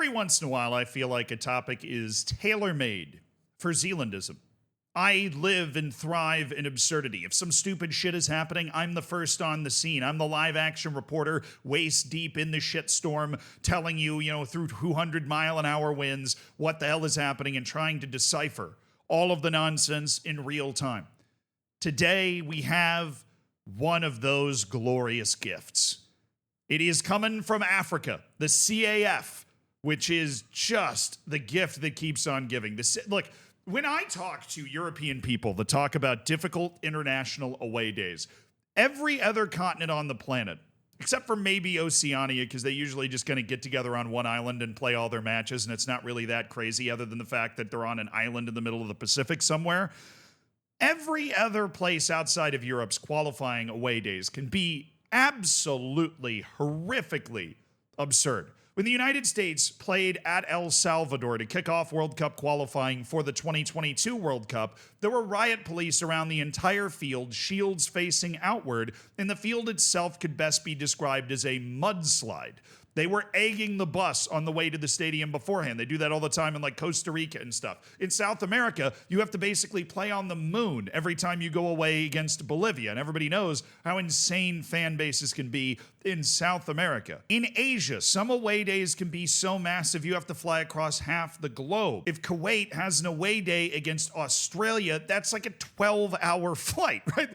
Every once in a while, I feel like a topic is tailor-made for Zealandism. I live and thrive in absurdity. If some stupid shit is happening, I'm the first on the scene. I'm the live action reporter, waist deep in the shitstorm, telling you, through 200-mile-an-hour winds, what the hell is happening and trying to decipher all of the nonsense in real time. Today, we have one of those glorious gifts. It is coming from Africa, the CAF, which is just the gift that keeps on giving. Look, when I talk to European people that talk about difficult international away days, every other continent on the planet, except for maybe Oceania, because they usually just kind of get together on one island and play all their matches, and it's not really that crazy other than the fact that they're on an island in the middle of the Pacific somewhere. Every other place outside of Europe's qualifying away days can be absolutely horrifically absurd. When the United States played at El Salvador to kick off World Cup qualifying for the 2022 World Cup, there were riot police around the entire field, shields facing outward, and the field itself could best be described as a mudslide. They were egging the bus on the way to the stadium beforehand. They do that all the time in like Costa Rica and stuff. In South America, you have to basically play on the moon every time you go away against Bolivia. And everybody knows how insane fan bases can be in South America. In Asia, some away days can be so massive you have to fly across half the globe. If Kuwait has an away day against Australia, that's like a 12-hour flight, right?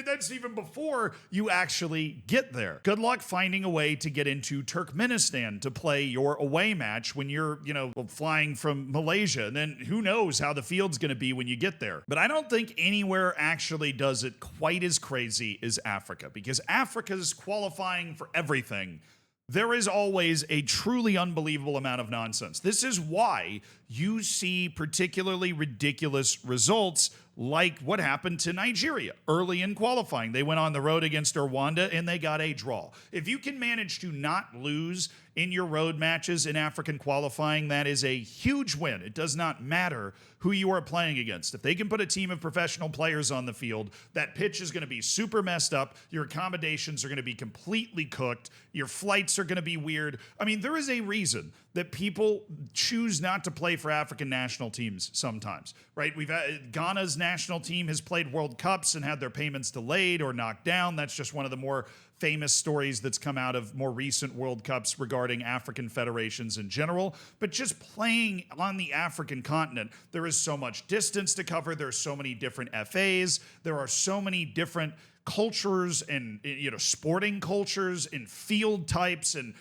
That's even before you actually get there. Good luck finding a way to get into Turkmenistan to play your away match when you're, flying from Malaysia. And then who knows how the field's going to be when you get there. But I don't think anywhere actually does it quite as crazy as Africa, because Africa's qualifying for everything. There is always a truly unbelievable amount of nonsense. This is why you see particularly ridiculous results like what happened to Nigeria early in qualifying. They went on the road against Rwanda and they got a draw. If you can manage to not lose in your road matches in African qualifying, that is a huge win. It does not matter who you are playing against. If they can put a team of professional players on the field, that pitch is going to be super messed up. Your accommodations are going to be completely cooked. Your flights are going to be weird. I mean, there is a reason that people choose not to play for African national teams sometimes, right? Ghana's national team has played World Cups and had their payments delayed or knocked down. That's just one of the more famous stories that's come out of more recent World Cups regarding African federations in general. But just playing on the African continent, there is so much distance to cover. There's so many different FAs. There are so many different cultures and sporting cultures and field types and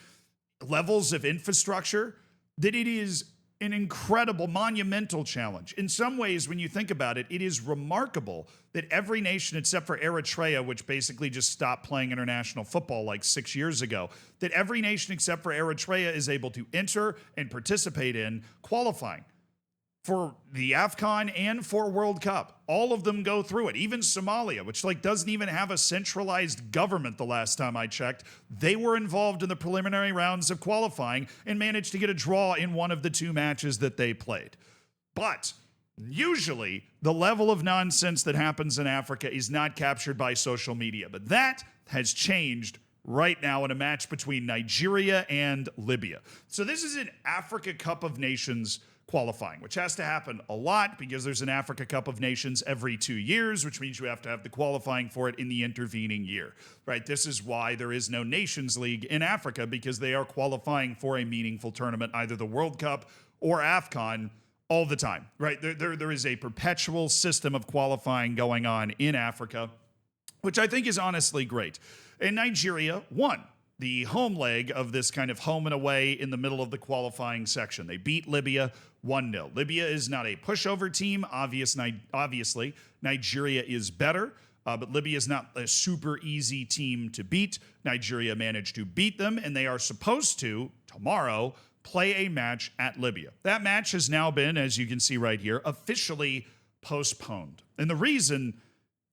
levels of infrastructure that it is an incredible, monumental challenge. In some ways, when you think about it, it is remarkable that every nation except for Eritrea, which basically just stopped playing international football like 6 years ago, that every nation except for Eritrea is able to enter and participate in qualifying for the AFCON and for World Cup. All of them go through it. Even Somalia, which doesn't even have a centralized government the last time I checked, they were involved in the preliminary rounds of qualifying and managed to get a draw in one of the two matches that they played. But usually the level of nonsense that happens in Africa is not captured by social media. But that has changed right now in a match between Nigeria and Libya. So this is an Africa Cup of Nations qualifying, which has to happen a lot because there's an Africa Cup of Nations every 2 years, which means you have to have the qualifying for it in the intervening year, right? This is why there is no Nations League in Africa, because they are qualifying for a meaningful tournament, either the World Cup or AFCON, all the time, right? There is a perpetual system of qualifying going on in Africa, which I think is honestly great. And Nigeria won the home leg of this kind of home and away in the middle of the qualifying section. They beat Libya 1-0. Libya is not a pushover team. Obviously, Nigeria is better, but Libya is not a super easy team to beat. Nigeria managed to beat them, and they are supposed to, tomorrow, play a match at Libya. That match has now been, as you can see right here, officially postponed. And the reason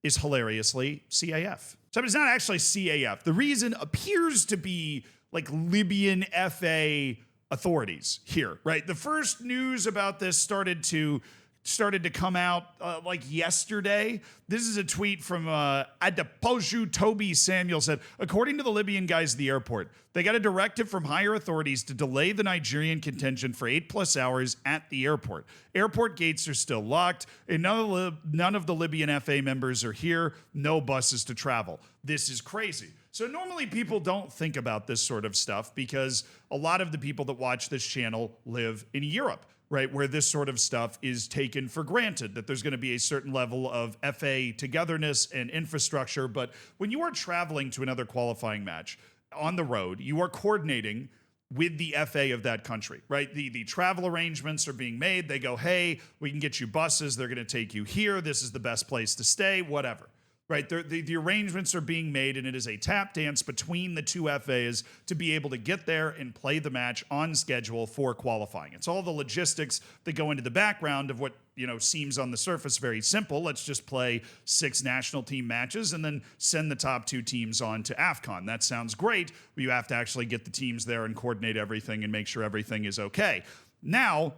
is hilariously CAF. So it's not actually CAF. The reason appears to be like Libyan FA authorities here, right? The first news about this started to started to come out like yesterday. This is a tweet from Adepoju Toby Samuel said, according to the Libyan guys at the airport, they got a directive from higher authorities to delay the Nigerian contingent for 8+ hours at the airport. Airport gates are still locked, and none of the Libyan FA members are here. No buses to travel. This is crazy. So normally people don't think about this sort of stuff because a lot of the people that watch this channel live in Europe, right, where this sort of stuff is taken for granted, that there's going to be a certain level of FA togetherness and infrastructure. But when you are traveling to another qualifying match on the road, you are coordinating with the FA of that country, right? The travel arrangements are being made. They go, hey, we can get you buses. They're going to take you here. This is the best place to stay, whatever. Right, the arrangements are being made, and it is a tap dance between the two FAs to be able to get there and play the match on schedule for qualifying. It's all the logistics that go into the background of what, seems on the surface very simple. Let's just play 6 national team matches and then send the top 2 teams on to AFCON. That sounds great, but you have to actually get the teams there and coordinate everything and make sure everything is okay. Now,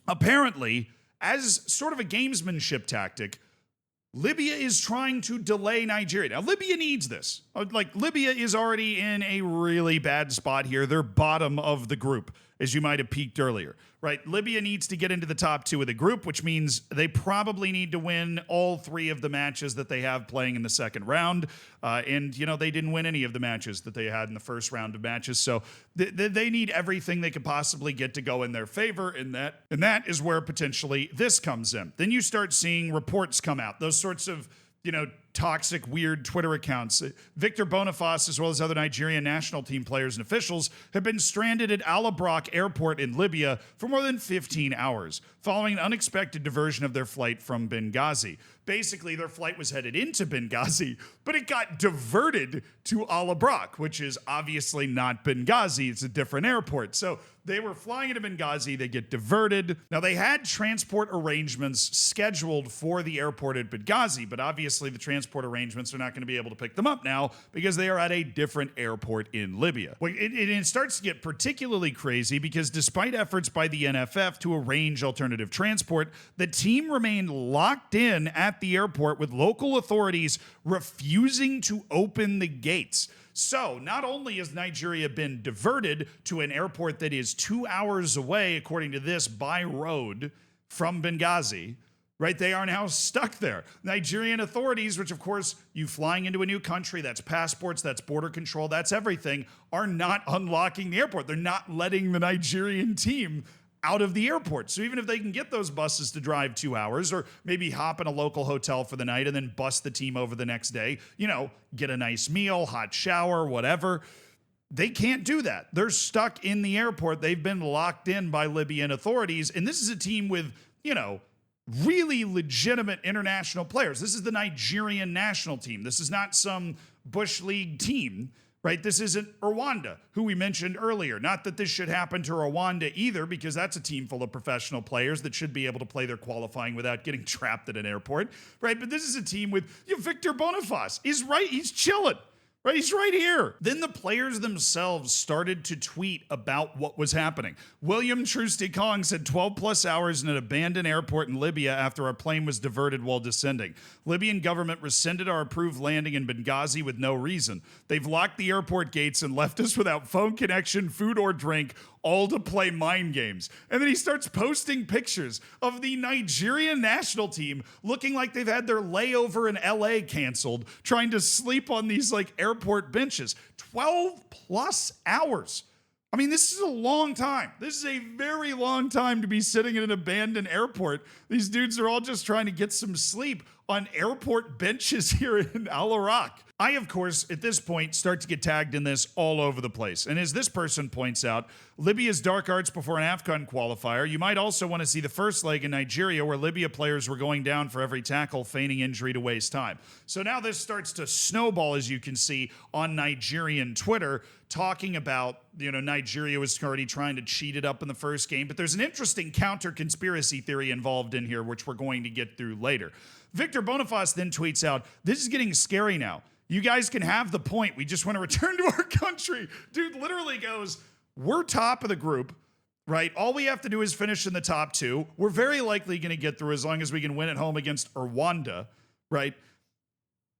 apparently, as sort of a gamesmanship tactic, Libya is trying to delay Nigeria. Now, Libya needs this. Libya is already in a really bad spot here. They're bottom of the group, as you might have peeked earlier, right? Libya needs to get into the top 2 of the group, which means they probably need to win all 3 of the matches that they have playing in the second round. They didn't win any of the matches that they had in the first round of matches. So they need everything they could possibly get to go in their favor. And that is where potentially this comes in. Then you start seeing reports come out, those sorts of, toxic, weird Twitter accounts. Victor Boniface, as well as other Nigerian national team players and officials, have been stranded at Al Abrak Airport in Libya for more than 15 hours, following an unexpected diversion of their flight from Benghazi. Basically, their flight was headed into Benghazi, but it got diverted to Al Abrak, which is obviously not Benghazi. It's a different airport. So they were flying into Benghazi. They get diverted. Now, they had transport arrangements scheduled for the airport at Benghazi, but obviously the transport arrangements are not going to be able to pick them up now because they are at a different airport in Libya. It starts to get particularly crazy because despite efforts by the NFF to arrange alternative transport, the team remained locked in at the airport with local authorities refusing to open the gates. So not only has Nigeria been diverted to an airport that is 2 hours away, according to this, by road from Benghazi, right? They are now stuck there. Nigerian authorities, which of course, you flying into a new country, that's passports, that's border control, that's everything, are not unlocking the airport. They're not letting the Nigerian team out of the airport. So even if they can get those buses to drive 2 hours or maybe hop in a local hotel for the night and then bus the team over the next day, get a nice meal, hot shower, whatever, they can't do that. They're stuck in the airport. They've been locked in by Libyan authorities. And this is a team with, really legitimate international players. This is the Nigerian national team. This is not some Bush League team. Right? This isn't Rwanda, who we mentioned earlier. Not that this should happen to Rwanda either, because that's a team full of professional players that should be able to play their qualifying without getting trapped at an airport. Right? But this is a team with Victor Boniface. He's chilling. Right? He's right here. Then the players themselves started to tweet about what was happening. William Trusty Kong said 12+ hours in an abandoned airport in Libya after our plane was diverted while descending. Libyan government rescinded our approved landing in Benghazi with no reason. They've locked the airport gates and left us without phone connection, food, or drink, all to play mind games. And then he starts posting pictures of the Nigerian national team looking like they've had their layover in LA canceled, trying to sleep on these airport benches. 12+ hours. I mean, this is a long time. This is a very long time to be sitting in an abandoned airport. These dudes are all just trying to get some sleep on airport benches here in Al Iraq. I, of course, at this point, start to get tagged in this all over the place. And as this person points out, Libya's dark arts before an AFCON qualifier. You might also want to see the first leg in Nigeria where Libya players were going down for every tackle, feigning injury to waste time. So now this starts to snowball, as you can see, on Nigerian Twitter, talking about, Nigeria was already trying to cheat it up in the first game. But there's an interesting counter-conspiracy theory involved in here, which we're going to get through later. Victor Boniface then tweets out, "This is getting scary now. You guys can have the point. We just want to return to our country." Dude literally goes, we're top of the group. right? All we have to do is finish in the top two. We're very likely going to get through as long as we can win at home against Rwanda, right?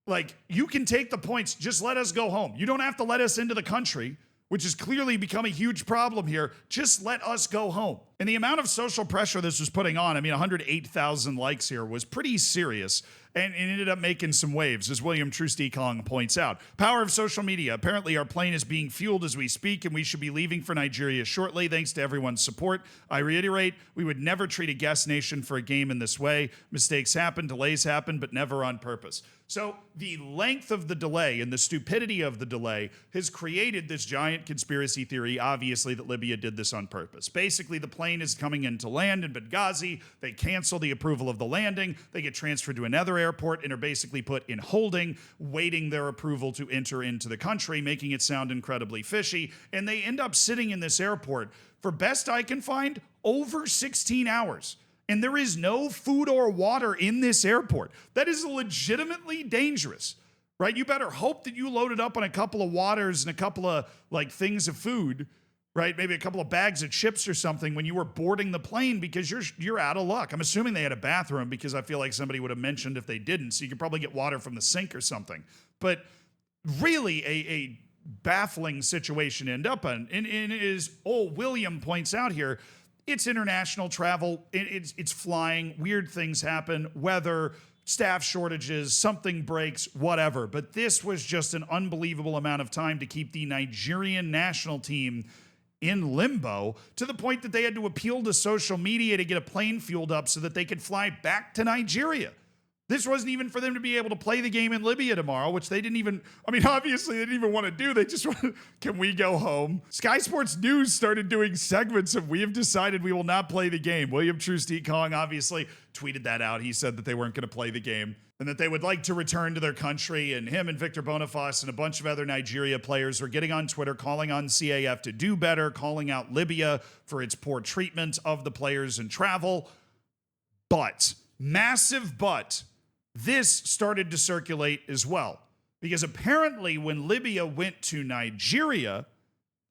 Like, you can take the points, just let us go home. You don't have to let us into the country, which has clearly become a huge problem here. Just let us go home. And the amount of social pressure this was putting on, I mean, 108,000 likes here was pretty serious, and it ended up making some waves, as William Trusty-Kong points out. Power of social media. Apparently, our plane is being fueled as we speak, and we should be leaving for Nigeria shortly, thanks to everyone's support. I reiterate, we would never treat a guest nation for a game in this way. Mistakes happen, delays happen, but never on purpose. So the length of the delay and the stupidity of the delay has created this giant conspiracy theory, obviously, that Libya did this on purpose. Basically, the plane is coming in to land in Benghazi. They cancel the approval of the landing. They get transferred to another airport and are basically put in holding, waiting their approval to enter into the country, making it sound incredibly fishy. And they end up sitting in this airport for, best I can find, over 16 hours. And there is no food or water in this airport. That is legitimately dangerous, right? You better hope that you loaded up on a couple of waters and a couple of like things of food, right? Maybe a couple of bags of chips or something when you were boarding the plane, because you're out of luck. I'm assuming they had a bathroom, because I feel like somebody would have mentioned if they didn't. So you could probably get water from the sink or something. But really a baffling situation to end up in. And as old William points out here, it's international travel. It's flying. Weird things happen. Weather, staff shortages, something breaks, whatever. But this was just an unbelievable amount of time to keep the Nigerian national team in limbo, to the point that they had to appeal to social media to get a plane fueled up so that they could fly back to Nigeria. This wasn't even for them to be able to play the game in Libya tomorrow, which they didn't even, I mean, obviously they didn't even want to do. They just wanted, can we go home? Sky Sports News started doing segments of, we have decided we will not play the game. William Trusty-Kong obviously tweeted that out. He said that they weren't going to play the game and that they would like to return to their country. And him and Victor Boniface and a bunch of other Nigeria players are getting on Twitter, calling on CAF to do better, calling out Libya for its poor treatment of the players in travel. But, massive but, this started to circulate as well, because apparently when Libya went to Nigeria,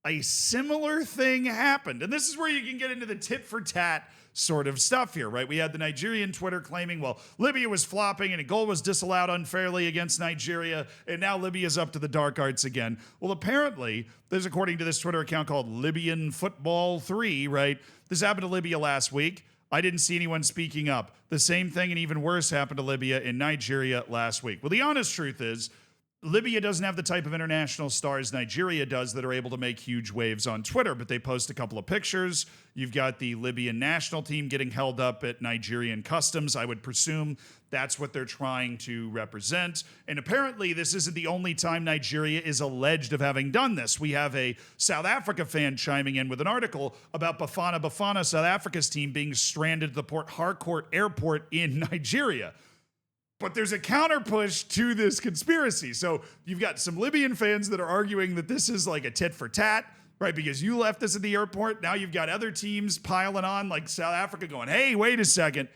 a similar thing happened. And this is where you can get into the tit for tat sort of stuff here, right? We had the Nigerian Twitter claiming, well, Libya was flopping and a goal was disallowed unfairly against Nigeria, and now Libya's up to the dark arts again. Well, apparently, there's, according to this Twitter account called Libyan Football 3, right? This happened to Libya last week. I didn't see anyone speaking up. The same thing and even worse happened to Libya in Nigeria last week. Well, the honest truth is, Libya doesn't have the type of international stars Nigeria does that are able to make huge waves on Twitter, but they post a couple of pictures. You've got the Libyan national team getting held up at Nigerian customs. I would presume that's what they're trying to represent. And apparently this isn't the only time Nigeria is alleged of having done this. We have a South Africa fan chiming in with an article about Bafana Bafana, South Africa's team, being stranded at the Port Harcourt airport in Nigeria. But there's a counter push to this conspiracy. So you've got some Libyan fans that are arguing that this is like a tit for tat, right? Because you left us at the airport. Now you've got other teams piling on, like South Africa, going, hey, wait a second.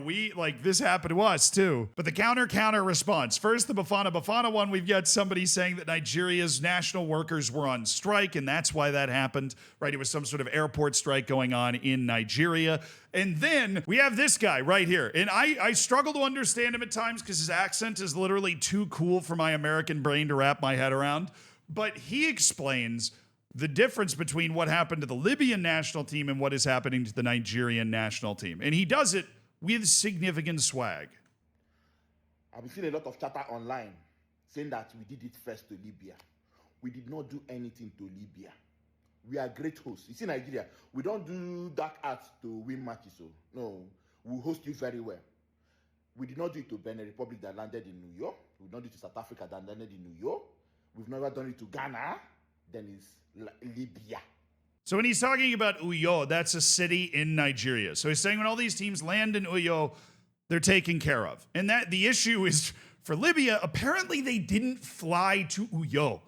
We, like, this happened to us too. But the counter response. First, the Bafana Bafana one, we've got somebody saying that Nigeria's national workers were on strike, and that's why that happened, right? It was some sort of airport strike going on in Nigeria. And then we have this guy right here. And I struggle to understand him at times because his accent is literally too cool for my American brain to wrap my head around. But he explains the difference between what happened to the Libyan national team and what is happening to the Nigerian national team. And he does it with significant swag. I've been seeing a lot of chatter online saying that we did it first to Libya. We did not do anything to Libya. We are great hosts. You see, Nigeria, we don't do dark arts to win matches. So no, we host you very well. We did not do it to Benin Republic that landed in New York. We did not do it to South Africa that landed in New York. We've never done it to Ghana. Then it's Libya. So when he's talking about Uyo, that's a city in Nigeria. So he's saying when all these teams land in Uyo, they're taken care of. And that the issue is for Libya, apparently they didn't fly to Uyo.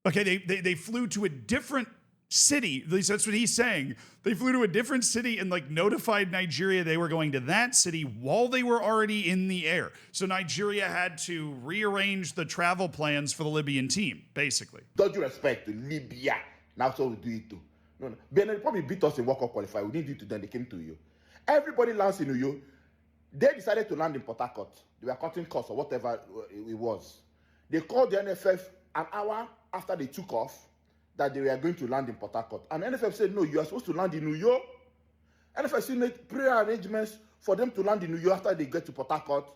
Okay, they flew to a different city. At least that's what he's saying. They flew to a different city and like notified Nigeria they were going to that city while they were already in the air. So Nigeria had to rearrange the travel plans for the Libyan team, basically. Don't you respect Libya? Now so we do it too. No, no. Benin Republic beat us in World Cup qualifier. We didn't do it to them. They came to Uyo. Everybody lands in Uyo. They decided to land in Port Harcourt. They were cutting costs or whatever it was. They called the NFF an hour after they took off that they were going to land in Port Harcourt. And the NFF said, no, you are supposed to land in Uyo. NFF still made prayer arrangements for them to land in Uyo after they get to Port Harcourt.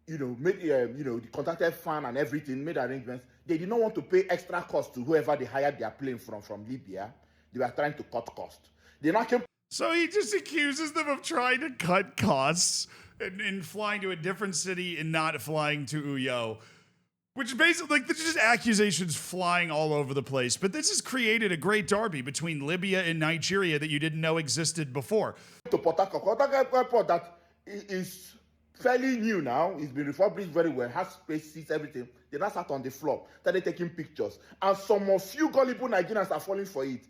Made the contracted fan and everything, made arrangements. They did not want to pay extra cost to whoever they hired their plane from Libya. They were trying to cut costs. They now came. So he just accuses them of trying to cut costs and flying to a different city and not flying to Uyo. Which basically, like, this is accusations flying all over the place. But this has created a great derby between Libya and Nigeria that you didn't know existed before. To Port Harcourt airport that is fairly new now. It's been refurbished very well, has space, seats, everything. They now sat on the floor, started taking pictures. And some of few gullible Nigerians are falling for it.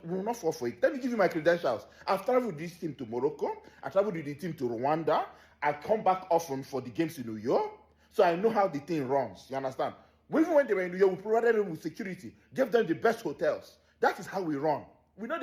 We will not fall for it. Let me give you my credentials. I've traveled with this team to Morocco. I traveled with the team to Rwanda. I come back often for the games in New York. So I know how the thing runs. You understand? Even when they were in New York, we provided them with security, gave them the best hotels. That is how we run. We know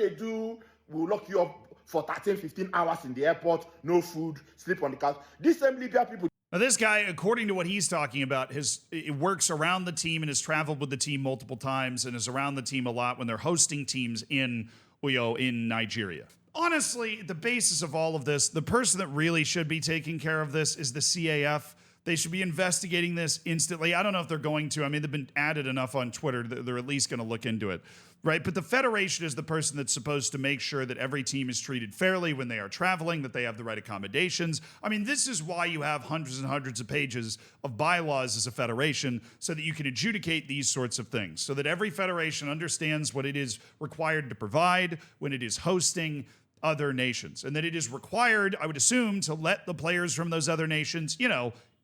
we'll lock you up for 13, 15 hours in the airport, no food, sleep on the couch. These same Libya people. Now, this guy, according to what he's talking about, it works around the team and has traveled with the team multiple times and is around the team a lot when they're hosting teams in Uyo in Nigeria. Honestly, the basis of all of this, the person that really should be taking care of this is the CAF. They should be investigating this instantly. I don't know if they're going to. I mean, they've been added enough on Twitter that they're at least going to look into it, right? But the Federation is the person that's supposed to make sure that every team is treated fairly when they are traveling, that they have the right accommodations. I mean, this is why you have hundreds and hundreds of pages of bylaws as a federation, so that you can adjudicate these sorts of things, so that every federation understands what it is required to provide when it is hosting other nations, and that it is required, I would assume, to let the players from those other nations,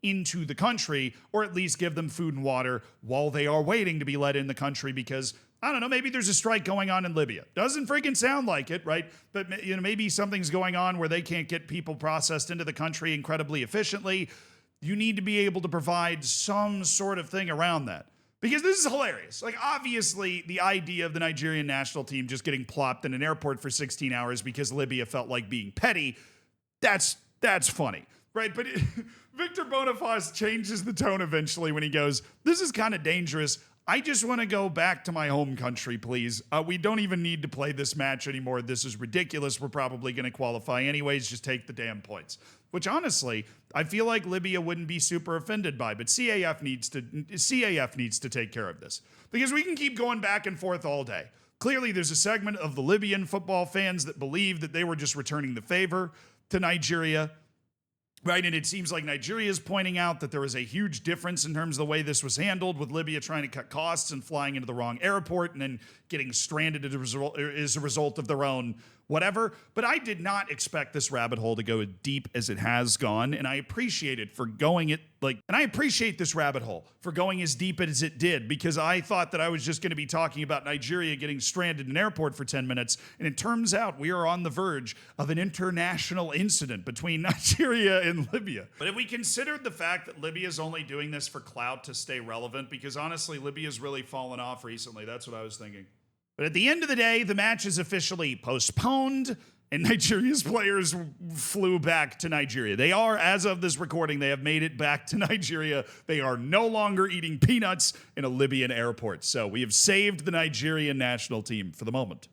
into the country, or at least give them food and water while they are waiting to be let in the country, because I don't know, maybe there's a strike going on in Libya. Doesn't freaking sound like it, right? But maybe something's going on where they can't get people processed into the country incredibly efficiently. You need to be able to provide some sort of thing around that. Because this is hilarious. Like, obviously, the idea of the Nigerian national team just getting plopped in an airport for 16 hours because Libya felt like being petty, that's funny, right? But Victor Boniface changes the tone eventually when he goes, this is kind of dangerous. I just want to go back to my home country, please. We don't even need to play this match anymore. This is ridiculous. We're probably going to qualify anyways. Just take the damn points. Which, honestly, I feel like Libya wouldn't be super offended by, but CAF needs to take care of this. Because we can keep going back and forth all day. Clearly, there's a segment of the Libyan football fans that believe that they were just returning the favor to Nigeria. Right, and it seems like Nigeria is pointing out that there is a huge difference in terms of the way this was handled, with Libya trying to cut costs and flying into the wrong airport and then getting stranded as a result of their own whatever. But I did not expect this rabbit hole to go as deep as it has gone, and I appreciate it for going I appreciate this rabbit hole for going as deep as it did, because I thought that I was just going to be talking about Nigeria getting stranded in an airport for 10 minutes, and it turns out we are on the verge of an international incident between Nigeria and Libya. But if we considered the fact that Libya is only doing this for clout to stay relevant, because honestly, Libya's really fallen off recently, that's what I was thinking. But at the end of the day, the match is officially postponed, and Nigeria's players flew back to Nigeria. They are, as of this recording, they have made it back to Nigeria. They are no longer eating peanuts in a Libyan airport. So we have saved the Nigerian national team for the moment.